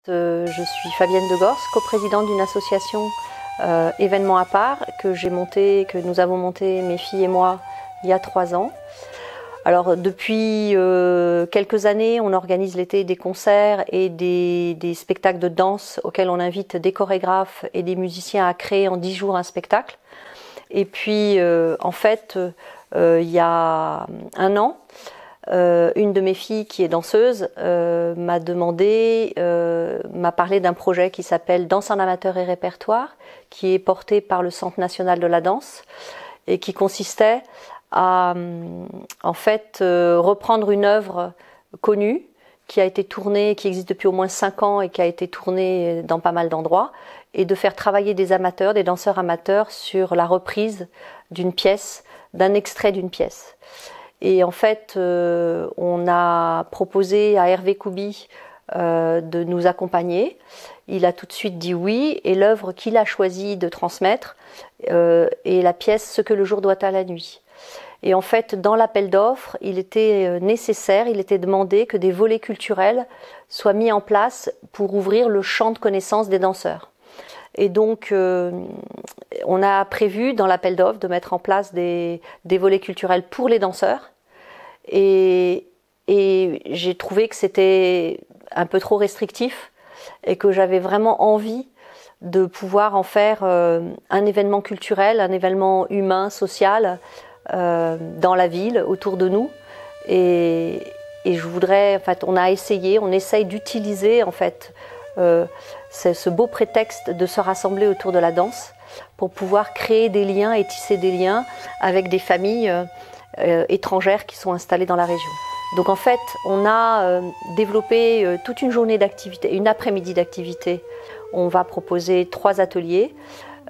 Je suis Fabienne Degors, coprésidente d'une association événement à part que nous avons monté, mes filles et moi, il y a 3 ans. Alors depuis quelques années, on organise l'été des concerts et des spectacles de danse auxquels on invite des chorégraphes et des musiciens à créer en 10 jours un spectacle. Et puis en fait, il y a 1 an, une de mes filles qui est danseuse m'a parlé d'un projet qui s'appelle Danse en amateur et répertoire, qui est porté par le Centre national de la danse et qui consistait à en fait reprendre une œuvre connue qui a été tournée, qui existe depuis au moins 5 ans et qui a été tournée dans pas mal d'endroits, et de faire travailler des amateurs, des danseurs amateurs sur la reprise d'une pièce, d'un extrait d'une pièce. Et en fait, on a proposé à Hervé Koubi de nous accompagner. Il a tout de suite dit oui, et l'œuvre qu'il a choisi de transmettre est la pièce « Ce que le jour doit à la nuit ». Et en fait, dans l'appel d'offres, il était nécessaire, il était demandé que des volets culturels soient mis en place pour ouvrir le champ de connaissances des danseurs. Et donc, on a prévu dans l'appel d'offres de mettre en place des volets culturels pour les danseurs. Et j'ai trouvé que c'était un peu trop restrictif et que j'avais vraiment envie de pouvoir en faire un événement culturel, un événement humain, social, dans la ville, autour de nous. Et je voudrais, en fait, on essaye d'utiliser en fait ce beau prétexte de se rassembler autour de la danse pour pouvoir créer des liens et tisser des liens avec des familles étrangères qui sont installées dans la région. Donc en fait, on a développé toute une journée d'activité, une après-midi d'activité. On va proposer 3 ateliers.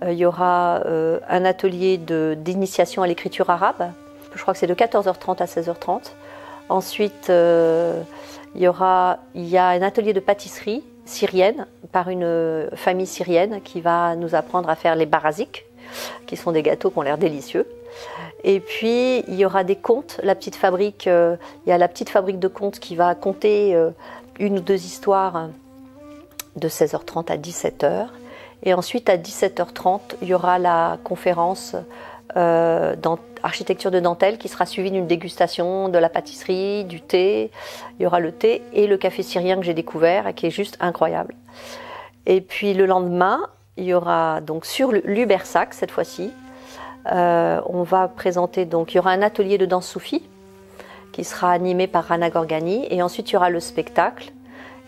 Il y aura un atelier d'initiation à l'écriture arabe. Je crois que c'est de 14h30 à 16h30. Ensuite, il y a un atelier de pâtisserie syrienne par une famille syrienne qui va nous apprendre à faire les barazik, qui sont des gâteaux qui ont l'air délicieux. Et puis il y aura des contes, il y a la petite fabrique de contes qui va conter 1 ou 2 histoires de 16h30 à 17h. Et ensuite à 17h30, il y aura la conférence architecture de dentelle qui sera suivie d'une dégustation de la pâtisserie, du thé. Il y aura le thé et le café syrien que j'ai découvert et qui est juste incroyable. Et puis le lendemain, il y aura donc sur l'Ubersac cette fois-ci, on va présenter, donc il y aura un atelier de danse soufie qui sera animé par Rana Gorgani, et ensuite il y aura le spectacle.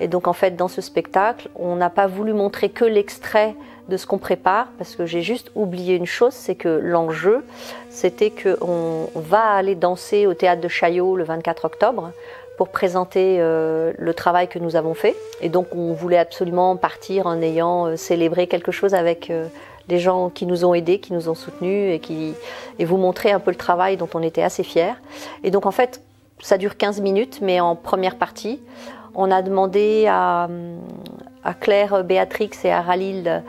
Et donc en fait dans ce spectacle, on n'a pas voulu montrer que l'extrait de ce qu'on prépare, parce que j'ai juste oublié une chose, c'est que l'enjeu, c'était qu'on va aller danser au théâtre de Chaillot le 24 octobre pour présenter le travail que nous avons fait. Et donc on voulait absolument partir en ayant célébré quelque chose avec les gens qui nous ont aidés, qui nous ont soutenus, et vous montrer un peu le travail dont on était assez fiers. Et donc en fait, ça dure 15 minutes, mais en première partie, on a demandé à Claire Béatrix et à Khalil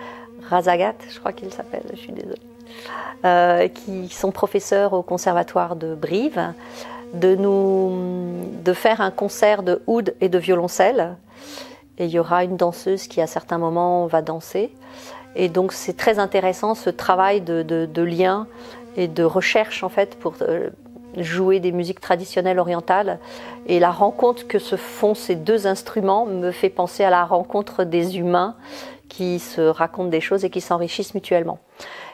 Razagat, je crois qu'il s'appelle, je suis désolée, qui sont professeurs au conservatoire de Brive, de faire un concert de oud et de violoncelle. Et il y aura une danseuse qui à certains moments va danser. Et donc c'est très intéressant ce travail de lien et de recherche en fait pour jouer des musiques traditionnelles orientales. Et la rencontre que se font ces 2 instruments me fait penser à la rencontre des humains qui se racontent des choses et qui s'enrichissent mutuellement.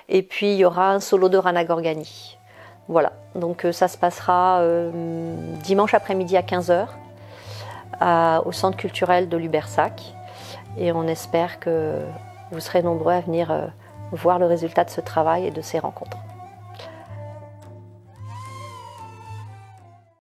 Et puis il y aura un solo de Rana Gorgani. Voilà, donc ça se passera dimanche après-midi à 15h au centre culturel de l'Ubersac. Et on espère que vous serez nombreux à venir voir le résultat de ce travail et de ces rencontres.